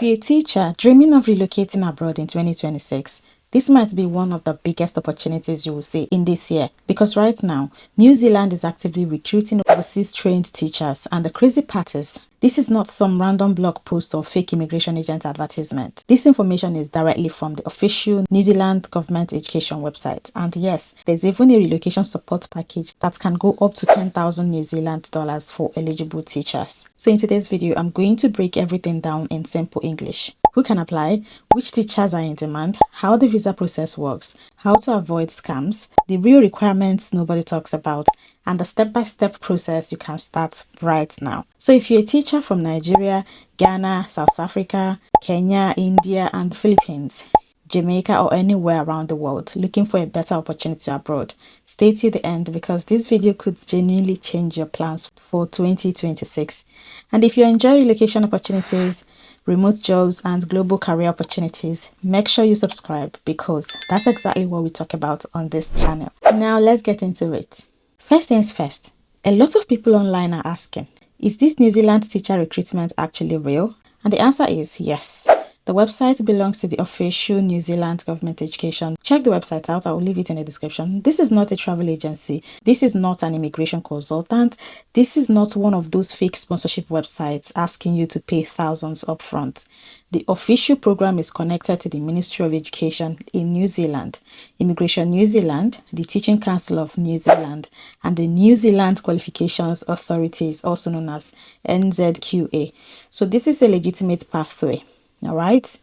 If you're a teacher dreaming of relocating abroad in 2026, this might be one of the biggest opportunities you will see in this year, because right now, New Zealand is actively recruiting overseas trained teachers, and the crazy part is, this is not some random blog post or fake immigration agent advertisement. This information is directly from the official New Zealand government education website, and yes, there's even a relocation support package that can go up to 10,000 New Zealand dollars for eligible teachers. So in today's video, I'm going to break everything down in simple English. Who can apply, which teachers are in demand, how the visa process works, how to avoid scams, the real requirements nobody talks about, and the step-by-step process you can start right now. So if you're a teacher from Nigeria, Ghana, South Africa, Kenya, India, and the Philippines, Jamaica, or anywhere around the world looking for a better opportunity abroad, stay till the end because this video could genuinely change your plans for 2026. And if you enjoy relocation opportunities, remote jobs, and global career opportunities, make sure you subscribe because that's exactly what we talk about on this channel. Now let's get into it. First things first, a lot of people online are asking, is this New Zealand teacher recruitment actually real? And the answer is yes. The website belongs to the official New Zealand government education. Check the website out. I will leave it in the description. This is not a travel agency. This is not an immigration consultant. This is not one of those fake sponsorship websites asking you to pay thousands upfront. The official program is connected to the Ministry of Education in New Zealand, Immigration New Zealand, the Teaching Council of New Zealand, and the New Zealand Qualifications Authorities, also known as NZQA. So this is a legitimate pathway. All right.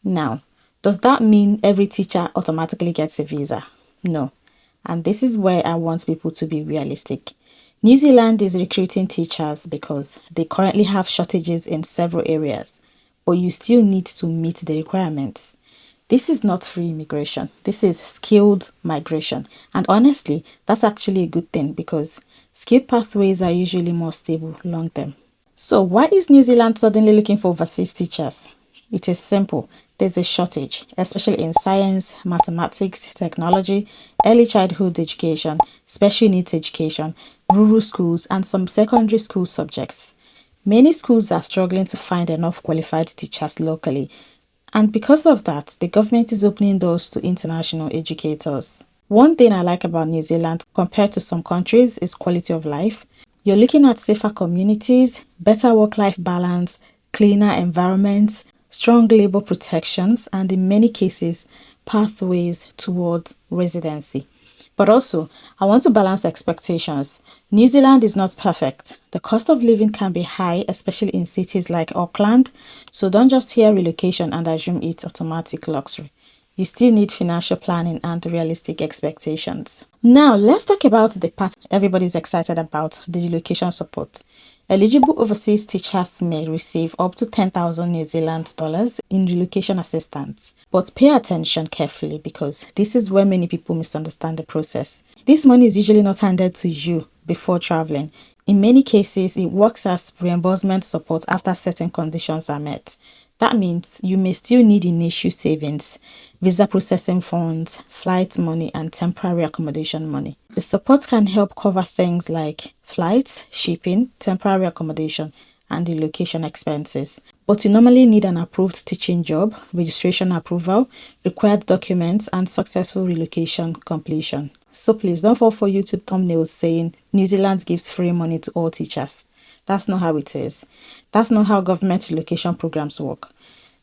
Now, does that mean every teacher automatically gets a visa? No. And this is where I want people to be realistic. New Zealand is recruiting teachers because they currently have shortages in several areas, but you still need to meet the requirements. This is not free immigration. This is skilled migration. And honestly, that's actually a good thing because skilled pathways are usually more stable long term. So why is New Zealand suddenly looking for overseas teachers? It is simple. There's a shortage, especially in science, mathematics, technology, early childhood education, special needs education, rural schools, and some secondary school subjects. Many schools are struggling to find enough qualified teachers locally, and because of that, the government is opening doors to international educators. One thing I like about New Zealand compared to some countries is quality of life. You're looking at safer communities, better work-life balance, cleaner environments, strong labor protections, and in many cases, pathways towards residency. But also, I want to balance expectations. New Zealand is not perfect. The cost of living can be high, especially in cities like Auckland. So don't just hear relocation and assume it's automatic luxury. You still need financial planning and realistic expectations. Now, let's talk about the part everybody's excited about, the relocation support. Eligible overseas teachers may receive up to 10,000 New Zealand dollars in relocation assistance. But pay attention carefully because this is where many people misunderstand the process. This money is usually not handed to you before traveling. In many cases, it works as reimbursement support after certain conditions are met. That means you may still need initial savings, visa processing funds, flight money, and temporary accommodation money. The support can help cover things like flights, shipping, temporary accommodation, and the location expenses. But you normally need an approved teaching job, registration approval, required documents, and successful relocation completion. So please don't fall for YouTube thumbnails saying New Zealand gives free money to all teachers. That's not how it is. That's not how government relocation programs work.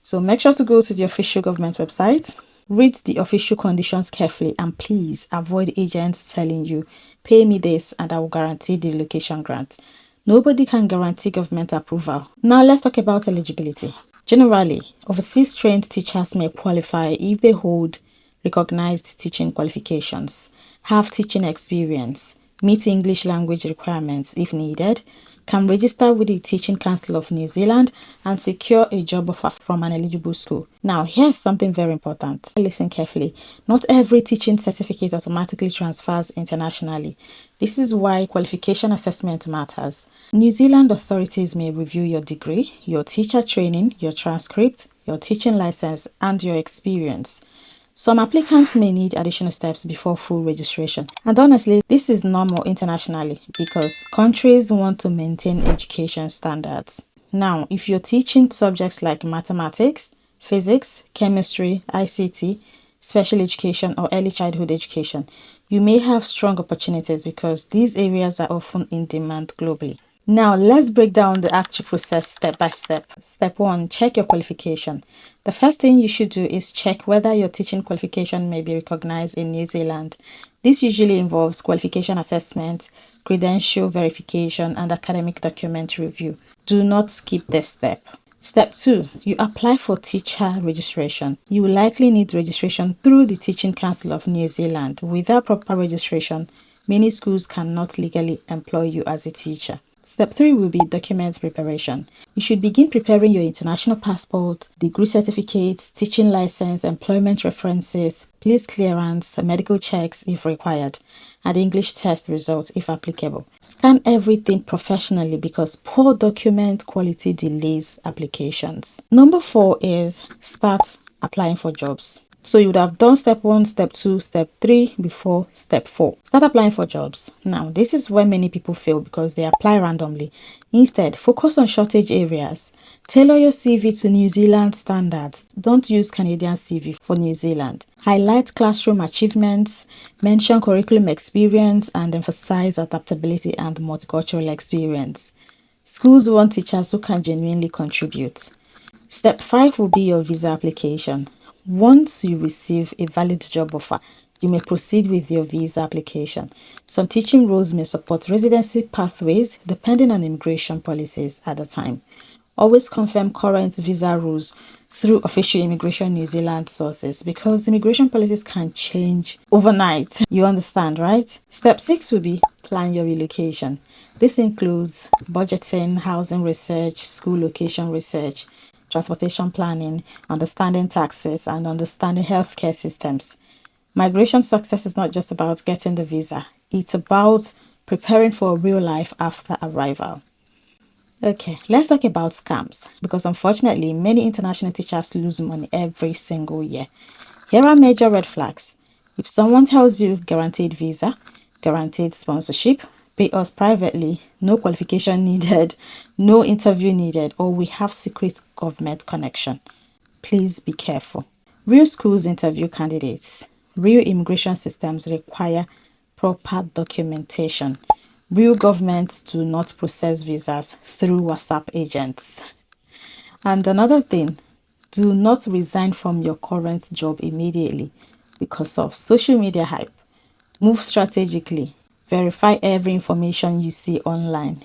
So make sure to go to the official government website, read the official conditions carefully, and please avoid agents telling you, pay me this and I will guarantee the relocation grant. Nobody can guarantee government approval. Now let's talk about eligibility. Generally, overseas trained teachers may qualify if they hold recognized teaching qualifications, have teaching experience, meet English language requirements if needed, can register with the Teaching Council of New Zealand, and secure a job offer from an eligible school. Now, here's something very important. Listen carefully. Not every teaching certificate automatically transfers internationally. This is why qualification assessment matters. New Zealand authorities may review your degree, your teacher training, your transcript, your teaching license, and your experience. Some applicants may need additional steps before full registration. And honestly, this is normal internationally because countries want to maintain education standards. Now, if you're teaching subjects like mathematics, physics, chemistry, ICT, special education, or early childhood education, you may have strong opportunities because these areas are often in demand globally. Now, let's break down the actual process step by step. Step 1, check your qualification. The first thing you should do is check whether your teaching qualification may be recognized in New Zealand. This usually involves qualification assessment, credential verification, and academic document review. Do not skip this step. Step 2, you apply for teacher registration. You will likely need registration through the Teaching Council of New Zealand. Without proper registration, many schools cannot legally employ you as a teacher. Step 3 will be document preparation. You should begin preparing your international passport, degree certificates, teaching license, employment references, police clearance, medical checks if required, and English test results if applicable. Scan everything professionally because poor document quality delays applications. Number 4 is start applying for jobs. So you would have done step 1, step 2, step 3 before step 4. Start applying for jobs. Now, this is where many people fail because they apply randomly. Instead, focus on shortage areas. Tailor your CV to New Zealand standards. Don't use Canadian CV for New Zealand. Highlight classroom achievements, mention curriculum experience, and emphasize adaptability and multicultural experience. Schools want teachers who can genuinely contribute. Step 5 will be your visa application. Once you receive a valid job offer, you may proceed with your visa application. Some teaching roles may support residency pathways depending on immigration policies at the time. Always confirm current visa rules through official Immigration New Zealand sources because immigration policies can change overnight. You understand, right? Step 6 will be plan your relocation. This includes budgeting, housing research, school location research, transportation planning, understanding taxes, and understanding healthcare systems. Migration success is not just about getting the visa. It's about preparing for real life after arrival. Okay, let's talk about scams because unfortunately, many international teachers lose money every single year. Here are major red flags. If someone tells you guaranteed visa, guaranteed sponsorship, pay us privately, no qualification needed, no interview needed, or we have secret government connection, please be careful. Real schools interview candidates. Real immigration systems require proper documentation. Real governments do not process visas through WhatsApp agents. And another thing, do not resign from your current job immediately because of social media hype. Move strategically. Verify every information you see online.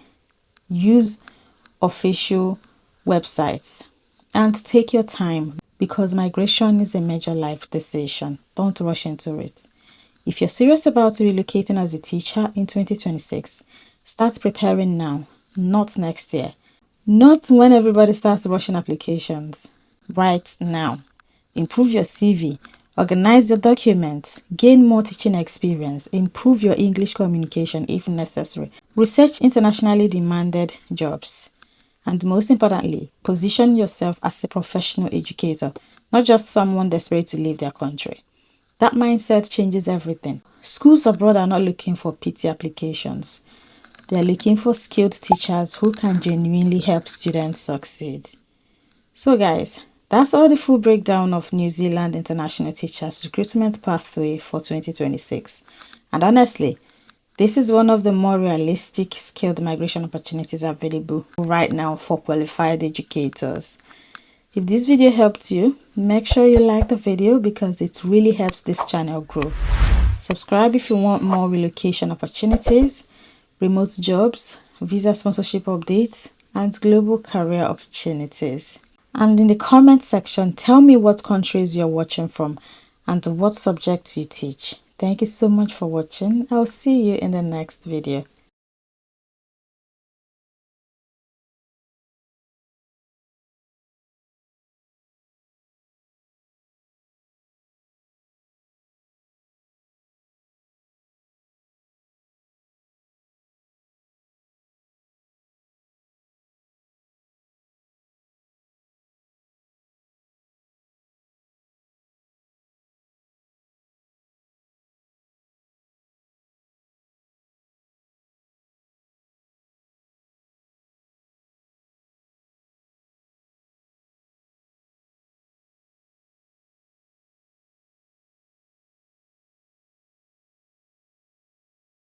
Use official websites and take your time because migration is a major life decision. Don't rush into it. If you're serious about relocating as a teacher in 2026, start preparing now, not next year. Not when everybody starts rushing applications. Right now. Improve your CV. Organize your documents, gain more teaching experience, improve your English communication if necessary, research internationally demanded jobs, and most importantly, position yourself as a professional educator, not just someone desperate to leave their country. That mindset changes everything. Schools abroad are not looking for PT applications. They are looking for skilled teachers who can genuinely help students succeed. So guys, that's all the full breakdown of New Zealand International Teachers Recruitment Pathway for 2026. And honestly, this is one of the more realistic skilled migration opportunities available right now for qualified educators. If this video helped you, make sure you like the video because it really helps this channel grow. Subscribe if you want more relocation opportunities, remote jobs, visa sponsorship updates, and global career opportunities. And in the comment section, tell me what countries you're watching from and what subjects you teach. Thank you so much for watching. I'll see you in the next video.